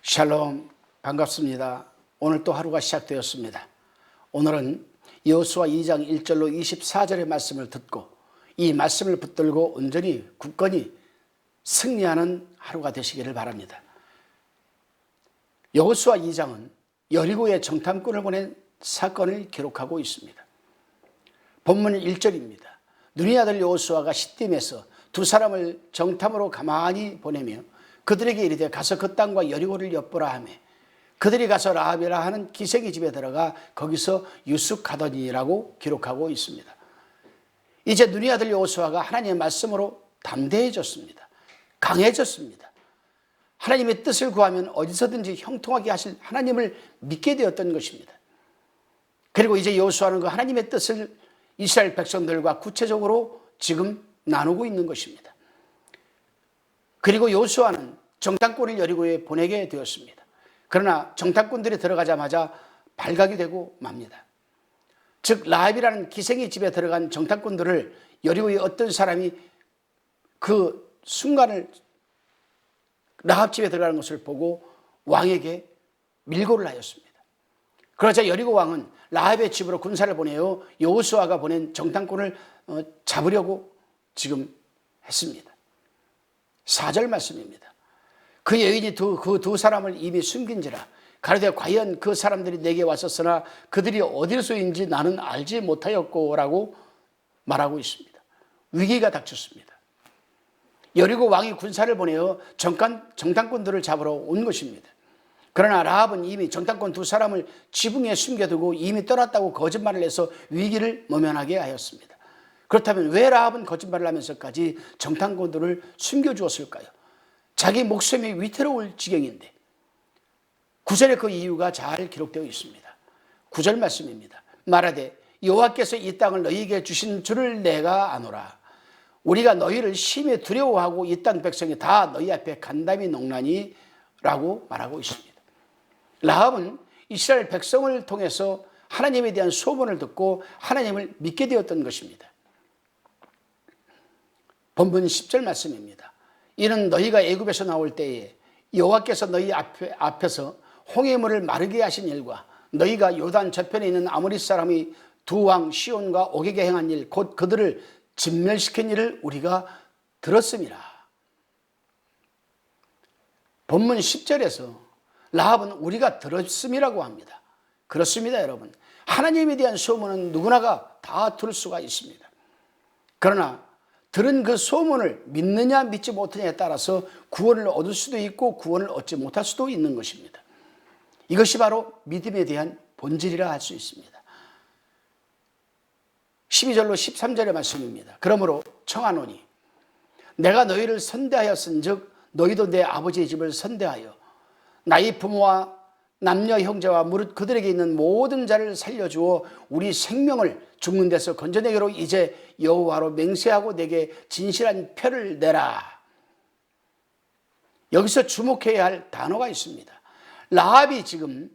샬롬, 반갑습니다. 오늘 또 하루가 시작되었습니다. 오늘은 여호수아 2장 1절로 24절의 말씀을 듣고 이 말씀을 붙들고 온전히 굳건히 승리하는 하루가 되시기를 바랍니다. 여호수아 2장은 여리고의 정탐꾼을 보낸 사건을 기록하고 있습니다. 본문 1절입니다. 눈의 아들 여호수아가 시딤에서 두 사람을 정탐으로 가만히 보내며 그들에게 이르되 가서 그 땅과 여리고를 엿보라 하며 그들이 가서 라합이라 하는 기생의 집에 들어가 거기서 유숙하더니라고 기록하고 있습니다. 이제 눈의 아들 여호수아가 하나님의 말씀으로 담대해졌습니다. 강해졌습니다. 하나님의 뜻을 구하면 어디서든지 형통하게 하실 하나님을 믿게 되었던 것입니다. 그리고 이제 여호수아는 그 하나님의 뜻을 이스라엘 백성들과 구체적으로 지금 나누고 있는 것입니다. 그리고 여호수아는 정탐꾼을 여리고에 보내게 되었습니다. 그러나 정탐꾼들이 들어가자마자 발각이 되고 맙니다. 즉 라합이라는 기생의 집에 들어간 정탐꾼들을 여리고의 어떤 사람이 그 순간을 라합 집에 들어가는 것을 보고 왕에게 밀고를 하였습니다. 그러자 여리고 왕은 라합의 집으로 군사를 보내어 여호수아가 보낸 정탐꾼을 잡으려고 지금 했습니다. 4절 말씀입니다. 그 여인이 그 두 사람을 이미 숨긴지라 가로되 과연 그 사람들이 내게 왔었으나 그들이 어디서인지 나는 알지 못하였고 라고 말하고 있습니다. 위기가 닥쳤습니다. 여리고 왕이 군사를 보내어 정탐꾼들을 잡으러 온 것입니다. 그러나 라합은 이미 정탐꾼 두 사람을 지붕에 숨겨두고 이미 떠났다고 거짓말을 해서 위기를 모면하게 하였습니다. 그렇다면 왜 라합은 거짓말을 하면서까지 정탐꾼들을 숨겨주었을까요? 자기 목숨이 위태로울 지경인데 9절에 그 이유가 잘 기록되어 있습니다. 9절 말씀입니다. 말하되 여호와께서 이 땅을 너희에게 주신 줄을 내가 아노라. 우리가 너희를 심히 두려워하고 이 땅 백성이 다 너희 앞에 간담이 농나니 라고 말하고 있습니다. 라합은 이스라엘 백성을 통해서 하나님에 대한 소문을 듣고 하나님을 믿게 되었던 것입니다. 본문 10절 말씀입니다. 이는 너희가 애굽에서 나올 때에 여호와께서 너희 앞에서 홍해물을 마르게 하신 일과 너희가 요단 저편에 있는 아모리 사람이 두 왕 시온과 옥에게 행한 일 곧 그들을 진멸시킨 일을 우리가 들었음이라. 본문 10절에서 라합은 우리가 들었음이라고 합니다. 그렇습니다, 여러분. 하나님에 대한 소문은 누구나가 다 들을 수가 있습니다. 그러나 들은 그 소문을 믿느냐 믿지 못하냐에 따라서 구원을 얻을 수도 있고 구원을 얻지 못할 수도 있는 것입니다. 이것이 바로 믿음에 대한 본질이라 할 수 있습니다. 12절로 13절의 말씀입니다. 그러므로 청하노니 내가 너희를 선대하였은즉 너희도 내 아버지의 집을 선대하여 나의 부모와 남녀 형제와 무릇 그들에게 있는 모든 자를 살려주어 우리 생명을 죽는 데서 건져내기로 이제 여호와로 맹세하고 내게 진실한 표를 내라. 여기서 주목해야 할 단어가 있습니다. 라합이 지금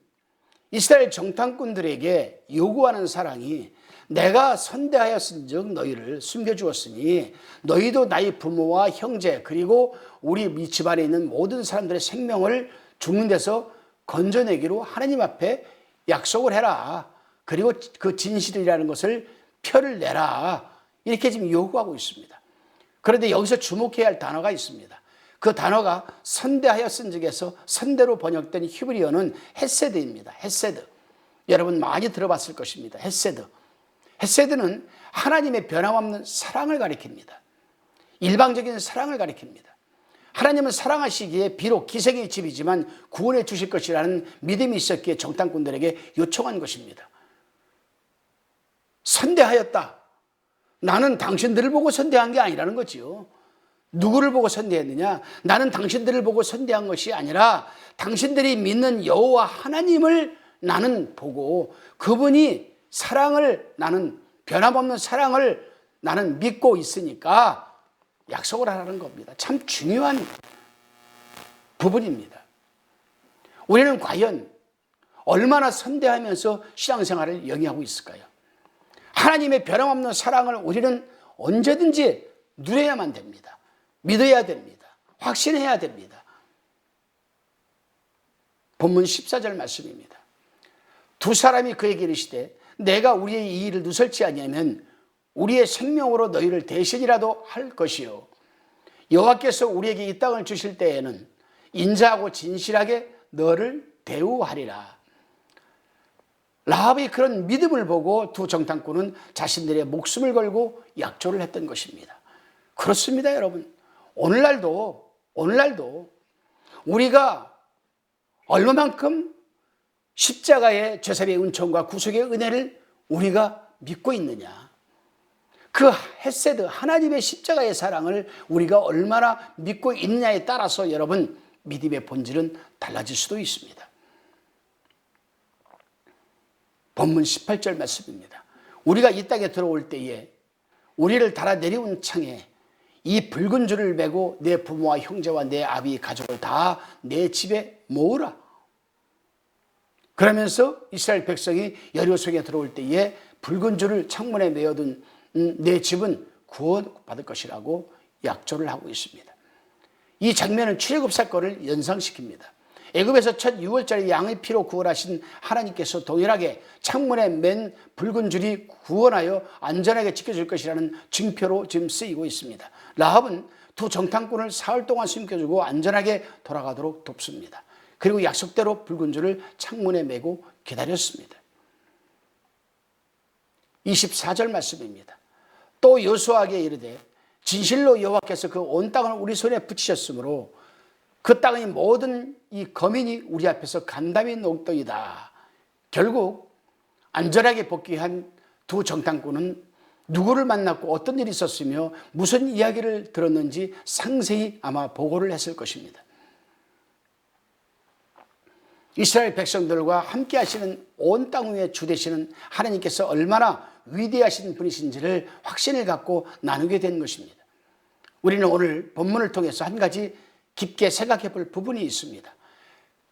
이스라엘 정탐꾼들에게 요구하는 사랑이 내가 선대하였은즉 너희를 숨겨주었으니 너희도 나의 부모와 형제 그리고 우리 집안에 있는 모든 사람들의 생명을 죽는 데서 건져내기로 하나님 앞에 약속을 해라. 그리고 그 진실이라는 것을 표를 내라. 이렇게 지금 요구하고 있습니다. 그런데 여기서 주목해야 할 단어가 있습니다. 그 단어가 선대하였은즉에서 선대로 번역된 히브리어는 헤세드입니다. 헤세드. 여러분 많이 들어봤을 것입니다. 헤세드. 헤세드는 하나님의 변함없는 사랑을 가리킵니다. 일방적인 사랑을 가리킵니다. 하나님은 사랑하시기에 비록 기생의 집이지만 구원해 주실 것이라는 믿음이 있었기에 정탐꾼들에게 요청한 것입니다. 선대하였다. 나는 당신들을 보고 선대한 게 아니라는 거지요. 누구를 보고 선대했느냐? 나는 당신들을 보고 선대한 것이 아니라 당신들이 믿는 여호와 하나님을 나는 보고 그분이 사랑을 나는 변함없는 사랑을 나는 믿고 있으니까 약속을 하라는 겁니다. 참 중요한 부분입니다. 우리는 과연 얼마나 선대하면서 신앙생활을 영위하고 있을까요? 하나님의 변함없는 사랑을 우리는 언제든지 누려야만 됩니다. 믿어야 됩니다. 확신해야 됩니다. 본문 14절 말씀입니다. 두 사람이 그에게 이르시되 내가 우리의 이 일을 누설치 아니하면 우리의 생명으로 너희를 대신이라도 할 것이요 여호와께서 우리에게 이 땅을 주실 때에는 인자하고 진실하게 너를 대우하리라. 라합의 그런 믿음을 보고 두 정탐꾼은 자신들의 목숨을 걸고 약조를 했던 것입니다. 그렇습니다, 여러분. 오늘날도 우리가 얼마만큼 십자가의 죄사의 은총과 구속의 은혜를 우리가 믿고 있느냐. 그 헤세드 하나님의 십자가의 사랑을 우리가 얼마나 믿고 있느냐에 따라서 여러분 믿음의 본질은 달라질 수도 있습니다. 본문 18절 말씀입니다. 우리가 이 땅에 들어올 때에 우리를 달아 내려온 창에 이 붉은 줄을 메고 내 부모와 형제와 내 아비 가족을 다 내 집에 모으라. 그러면서 이스라엘 백성이 여리고성에 들어올 때에 붉은 줄을 창문에 메어둔 내 집은 구원받을 것이라고 약조를 하고 있습니다. 이 장면은 출애굽 사건을 연상시킵니다. 애굽에서 첫 6월절에 양의 피로 구원하신 하나님께서 동일하게 창문에 맨 붉은 줄이 구원하여 안전하게 지켜줄 것이라는 징표로 지금 쓰이고 있습니다. 라합은 두 정탐꾼을 사흘 동안 숨겨주고 안전하게 돌아가도록 돕습니다. 그리고 약속대로 붉은 줄을 창문에 메고 기다렸습니다. 24절 말씀입니다. 또 여호수아에게 이르되 진실로 여호와께서 그 온 땅을 우리 손에 붙이셨으므로 그 땅의 모든 이 거민이 우리 앞에서 간담이 녹더이다. 결국 안전하게 복귀한 두 정탐꾼은 누구를 만났고 어떤 일이 있었으며 무슨 이야기를 들었는지 상세히 아마 보고를 했을 것입니다. 이스라엘 백성들과 함께 하시는 온 땅 위에 주 되시는 하나님께서 얼마나 위대하신 분이신지를 확신을 갖고 나누게 된 것입니다. 우리는 오늘 본문을 통해서 한 가지 깊게 생각해 볼 부분이 있습니다.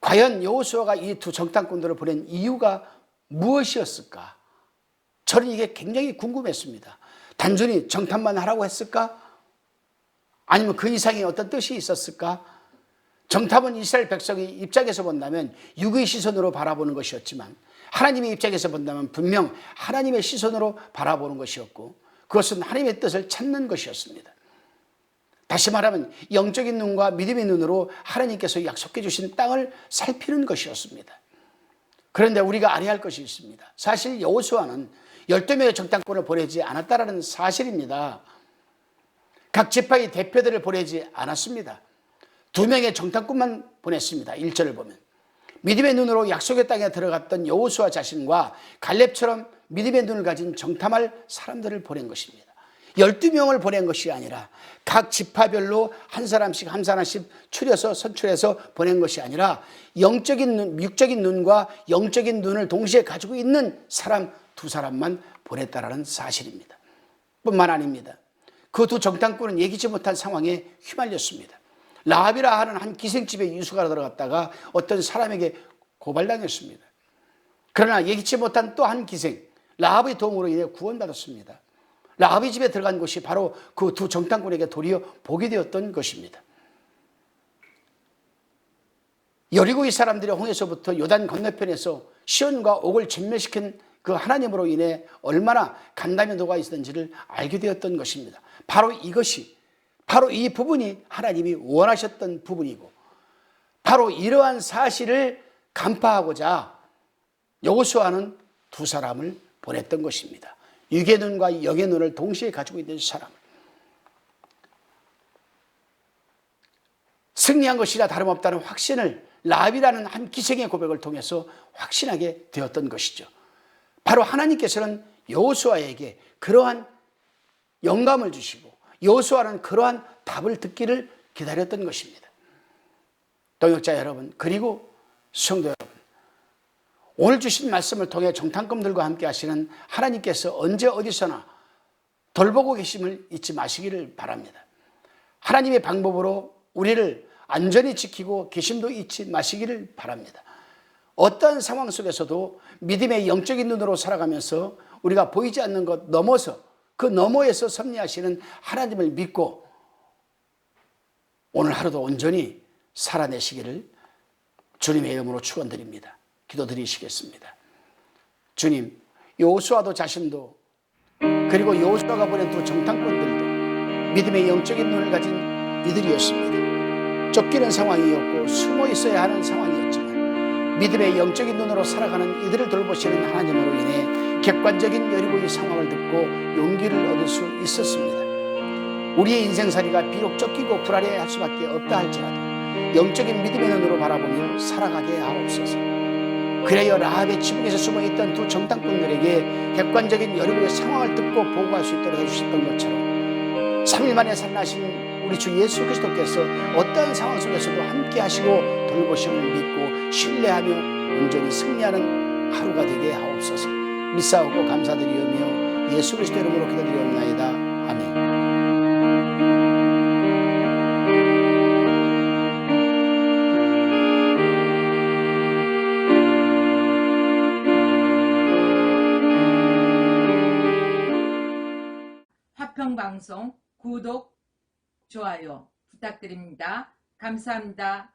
과연 여호수아가 이 두 정탐꾼들을 보낸 이유가 무엇이었을까? 저는 이게 굉장히 궁금했습니다. 단순히 정탐만 하라고 했을까? 아니면 그 이상의 어떤 뜻이 있었을까? 정탐은 이스라엘 백성의 입장에서 본다면 육의 시선으로 바라보는 것이었지만 하나님의 입장에서 본다면 분명 하나님의 시선으로 바라보는 것이었고 그것은 하나님의 뜻을 찾는 것이었습니다. 다시 말하면 영적인 눈과 믿음의 눈으로 하나님께서 약속해 주신 땅을 살피는 것이었습니다. 그런데 우리가 알아야 할 것이 있습니다. 사실 여호수아는 12명의 정탐꾼을 보내지 않았다는 사실입니다. 각 지파의 대표들을 보내지 않았습니다. 2명의 정탐꾼만 보냈습니다. 1절을 보면 믿음의 눈으로 약속의 땅에 들어갔던 여호수아 자신과 갈렙처럼 믿음의 눈을 가진 정탐할 사람들을 보낸 것입니다. 12명을 보낸 것이 아니라 각 지파별로 한 사람씩 추려서 선출해서 보낸 것이 아니라 영적인 눈, 육적인 눈과 영적인 눈을 동시에 가지고 있는 사람 두 사람만 보냈다라는 사실입니다. 뿐만 아닙니다. 그 두 정탐꾼은 예기치 못한 상황에 휘말렸습니다. 라합이라 하는 한 기생집에 유수가 들어갔다가 어떤 사람에게 고발당했습니다. 그러나 예기치 못한 또 한 기생 라합의 도움으로 인해 구원받았습니다. 라합의 집에 들어간 것이 바로 그 두 정탐꾼에게 도리어 복이 되었던 것입니다. 여리고의 사람들이 홍해서부터 요단 건너편에서 시온과 옥을 전멸시킨 그 하나님으로 인해 얼마나 간담이 녹아 있었는지를 알게 되었던 것입니다. 바로 이것이 바로 이 부분이 하나님이 원하셨던 부분이고 바로 이러한 사실을 간파하고자 여호수아는 두 사람을 보냈던 것입니다. 육의 눈과 영의 눈을 동시에 가지고 있는 사람. 승리한 것이라 다름없다는 확신을 라합이라는 한 기생의 고백을 통해서 확신하게 되었던 것이죠. 바로 하나님께서는 여호수아에게 그러한 영감을 주시고 여호수아는 그러한 답을 듣기를 기다렸던 것입니다. 동역자 여러분, 그리고 성도 여러분, 오늘 주신 말씀을 통해 정탐꾼들과 함께 하시는 하나님께서 언제 어디서나 돌보고 계심을 잊지 마시기를 바랍니다. 하나님의 방법으로 우리를 안전히 지키고 계심도 잊지 마시기를 바랍니다. 어떠한 상황 속에서도 믿음의 영적인 눈으로 살아가면서 우리가 보이지 않는 것 넘어서 그 너머에서 섭리하시는 하나님을 믿고 오늘 하루도 온전히 살아내시기를 주님의 이름으로 축원드립니다. 기도드리시겠습니다. 주님, 여호수아도 자신도 그리고 여호수아가 보낸 두 정탐꾼들도 믿음의 영적인 눈을 가진 이들이었습니다. 쫓기는 상황이었고 숨어 있어야 하는 상황이었지만 믿음의 영적인 눈으로 살아가는 이들을 돌보시는 하나님으로 인해 객관적인 여리고의 상황을 듣고 용기를 얻을 수 있었습니다. 우리의 인생살이가 비록 쫓기고 불안해할 수밖에 없다 할지라도 영적인 믿음의 눈으로 바라보며 살아가게 하옵소서. 그래야 라합의 지붕에서 숨어있던 두 정탐꾼들에게 객관적인 여리고의 상황을 듣고 보고할 수 있도록 해주셨던 것처럼 3일 만에 살아나신 우리 주 예수 그리스도께서 어떠한 상황 속에서도 함께 하시고 돌보심을 믿고 신뢰하며 온전히 승리하는 하루가 되게 하옵소서. 믿사오고 감사드리오며 예수 그리스도 이름으로 기도드리옵나이다. 아멘. 화평방송 구독, 좋아요 부탁드립니다. 감사합니다.